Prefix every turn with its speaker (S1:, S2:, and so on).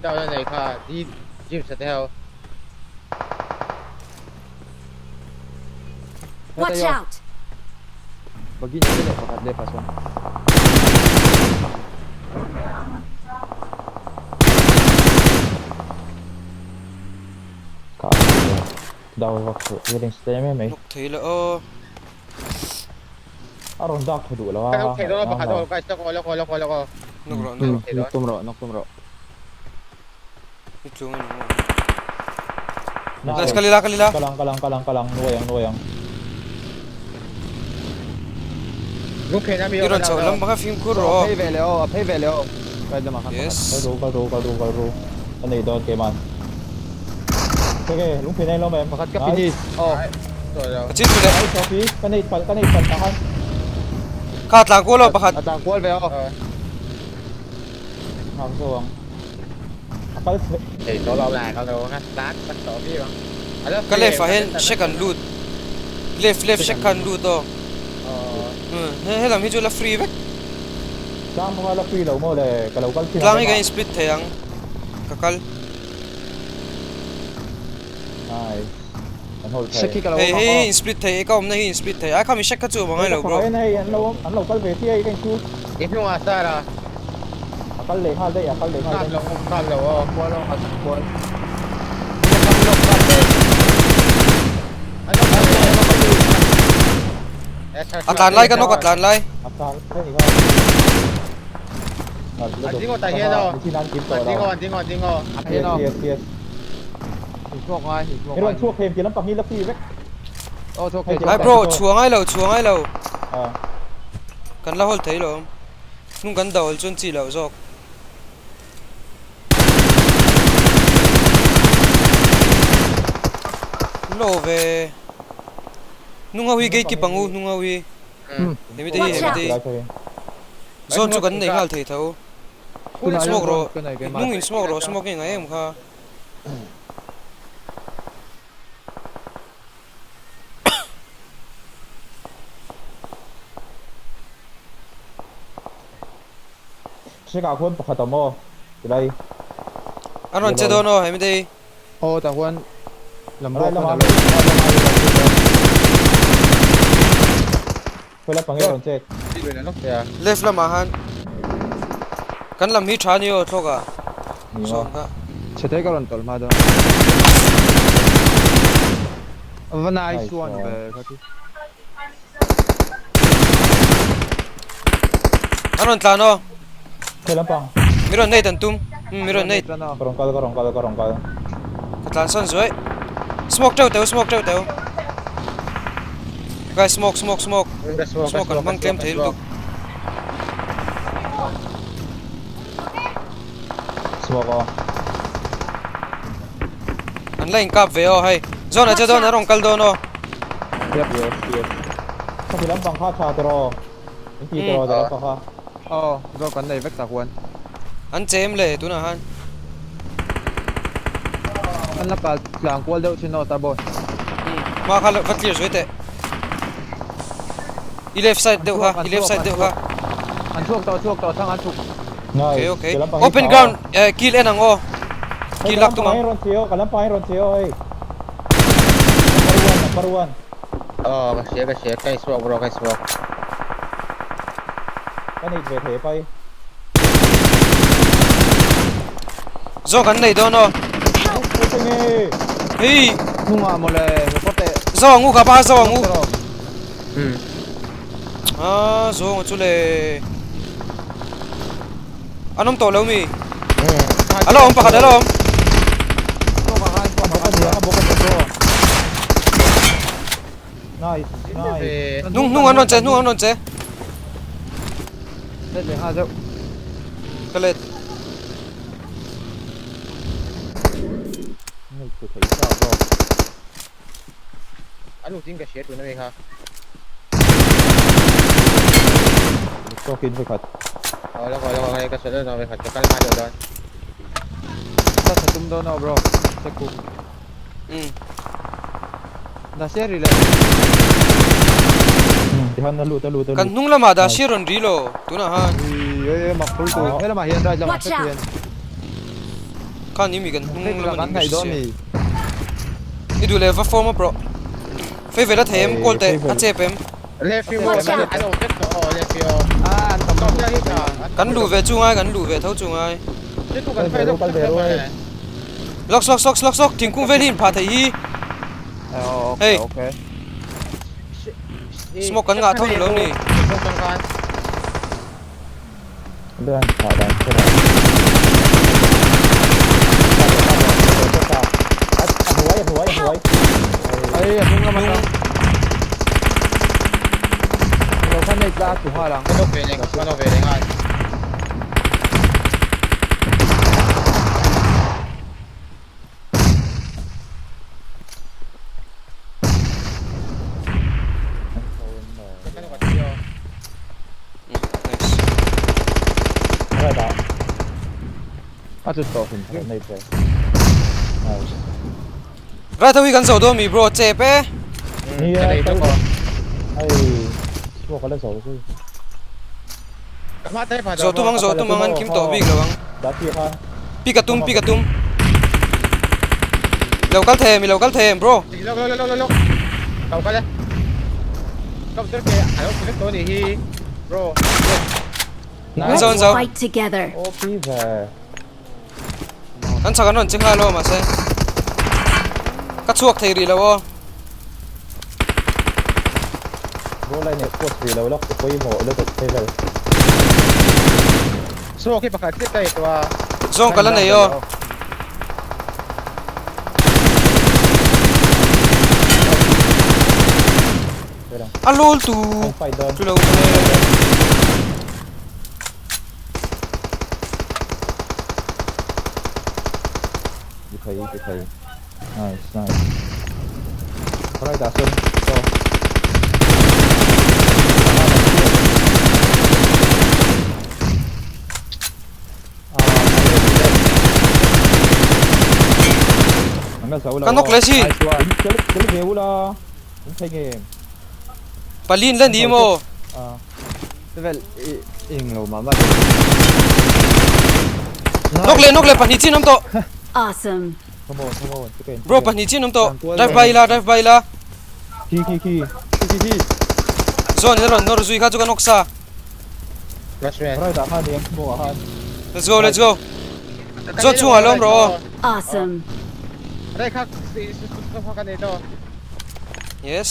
S1: Tao ra này kha đi gym sẽ theo.
S2: Watch out!
S3: Begini aja deh, pakat deh pas one.
S4: Đau hoặc healing stay mấy
S5: Lúc thấy là
S4: aron dark thôi đủ là
S1: Cái lúc thấy đó là bắt đầu cái chắc có lo.
S5: Lúc rồi nó
S3: Nok tumro.
S5: Lúc chung nó Let's kalila
S4: kalang nuayang
S1: Lúc thấy nó bị
S5: Iron chào lắm baka phim kur ro
S3: Pay veleo. Pwede makan.
S5: Yes
S4: kalro anh này đón cái màn cái lúc phía này lo em
S3: Pakat ka finish. Oh,
S1: rồi.
S5: Chit tu
S4: ai Sophie cái này phần tahan
S5: Kat lang ko lo bakat
S3: atang kual veo.
S4: hàng xuống akal
S1: Thì tổ lâu là con đồ ha, đá bắt tổ đi bằng.
S5: Ka left ahen second loot Left second loot to He lam hi chu la free vek
S4: đang mua là free đâu mua để cái lâu cái
S5: Lang hi ga split thayang kakal
S4: nice anh hồi
S3: Shaki ka lawo.
S5: Hey split thay ka om na hi split thay ai kami check ka chu bangai lo bro
S4: cái này anh lâu cái về phía cái chú
S1: Ít luôn à sao là
S4: akal lấy hai đây akal lấy hai đây
S1: cam lâu qua lo ăn qua.
S5: Atlan lai ka nok atlan lai
S4: akal cái gì
S1: Tiếng ngồi tại hiện đâu.
S4: Tiếng Anh kiếm
S1: Tiếng ngồi.
S3: Ayan o.
S4: Yes.
S3: Hismok nga, hismok.
S4: Cái đoạn chuộc thêm kia lắm bằng như là phi đấy.
S3: Oh, it's okay.
S5: ai bro chuang ai lo
S4: À,
S5: kan la hol thei lo nung kan dawal chun chi lo jok lo ve nung awi gate ki pangu nung awi hemi
S4: lại
S5: te
S4: thôi.
S5: zone chu kan nei ngal thei tho smoke ro
S3: Cái này cái
S5: nung in smoke ro smoke ngai em kha
S4: Sẽ cả khuôn bạc tầm mò. Từ đây.
S5: anon che do no hemi te
S3: Oh, tahuan. Lambok
S4: Đây
S3: ka
S4: là
S3: na.
S4: mà. Thôi là bằng cái chết.
S5: left la ma han kan lam hi thani o thoka
S4: Nhìn
S5: so
S4: mà.
S5: ka
S3: Chete ka ron tol ma do. A nice
S4: Nice
S3: one
S4: one.
S3: be. Kati.
S5: anon tla no
S4: Thôi lắm bằng.
S5: miron nei tan tum miron nei
S4: Karong kal.
S5: katlan son zoi smoke teu guys smoke kan bang claim thei lu
S4: Smoke o.
S5: an line kap ve o hai zone che don arong kal do no
S4: Yes. Không thì lắm bằng khá cha tro. Những gì tro đấy có khá.
S3: Oh, go kan nei vek tahuan.
S5: an chem le tu na han
S3: An la ka lang kual deu chino ta boy.
S5: ma khala vat clear zoi te i left side deu ha
S3: An chuok to thang an chuk.
S4: Nice.
S5: okay
S4: Thì lắm bằng
S5: open
S4: ít
S5: ground kill enang o
S4: Hey,
S5: kill lak tu
S4: kalam
S5: ma
S4: ron siyo, hey. Number one.
S1: Cái smoke bro, cái smoke.
S4: Cái này về thế bay.
S5: zo kan nei do no
S4: Ôi trời ơi.
S5: hey
S3: Nunga mo le pote.
S5: zo ngu ka ba zo ngu
S1: Ừ.
S5: zo ngu chu le anom to lo mi alo om pakhat alo om
S4: Nice.
S5: nung anon che
S3: Let me ha deu.
S5: kalet
S4: Người cứ thấy sao rồi.
S1: Anh lục tin cái shit của nó đi ha.
S4: Cho kín với thật.
S1: Rồi cái shit nó về phải cho cái mai được rồi.
S3: Ta sa tum do no bro. Teku. Na seri le.
S4: Thì hắn lụt.
S5: kan nung lama da shiron rilo tu na han
S3: Mak full tu. Ela ma hian ra jam
S2: Watch out.
S3: hian.
S5: kan ni mi kan
S3: Thế là
S5: lo
S3: gắn
S5: ni
S3: này đó nè.
S5: i du le va form bro fe ve la them
S4: Ê,
S5: kol te
S4: favor.
S5: a chepem
S1: left you
S2: Watch out.
S1: I don't get to left you
S3: À, anh tầm
S1: không ra đi cả
S5: kan lu ve chu ngai kan lu ve thau chu ngai
S1: chứ tôi cần phải đâu
S5: lock thing kung vel hin pha thei hi
S3: ok,
S5: Hey.
S3: ok.
S5: smoke kan nga thau ni lo ni
S4: เลื่อนขอดันขึ้นมาหัว
S3: Ấy, anh không làm đâu. Rồi cái này ra chủ hoa lắm.
S1: cái đâu về này cái đâu về này ngay
S5: nice
S4: อะไรต่อ
S3: À, chút tổ.
S4: ในเจ
S5: ra thau hi kan zo do mi bro chepe
S4: นี่
S1: cái
S4: ไอ้
S1: này đâu có
S4: ไอ้พวกเขาเล่นสองคู่
S1: mát đấy phải
S5: zo tu mang an kim to big lawang
S4: ดับเบิลค่ะ
S5: pi ka tum lo kal the bro
S1: lo cậu cái đấy cậu tức cái áo cáiตัวนี้ bro
S2: Let's
S5: Zone, zone.
S2: fight together.
S4: โอ้พี่แพร
S5: an chakan non ching ha lo ma se ka chuak thei ri lo
S4: โรอะไรเนี่ยปวดสีแล้วแล้วก็ยิ่งหัวเลือดเทเลย
S1: số cái bạc chết đâyตัว
S5: zong kala nei yo alol tu
S4: ไฟเดิน
S5: tu lo
S4: ยี่ไทยnice อะไรด่าซึมก็มันก็เสาแล้ว
S5: kan nok le si
S3: Nice one.
S4: จะเลี้ยวล่ะผมใช้เกม
S5: palin la ni mo
S3: Thế vậy, in rồi mà bắt.
S5: nok le pani chin nam to
S2: Awesome.
S4: ขโมยจะเป็น
S5: bro pani chin nam to drive by la
S4: ขี้
S5: zone ne ron nor zui kha chu kan oksa
S1: rush man
S4: อะไรด่าห้าเลี้ยงขโมยห้า
S5: let's go zone chu halom bro
S2: Awesome.
S1: đây khác cái này to
S5: yes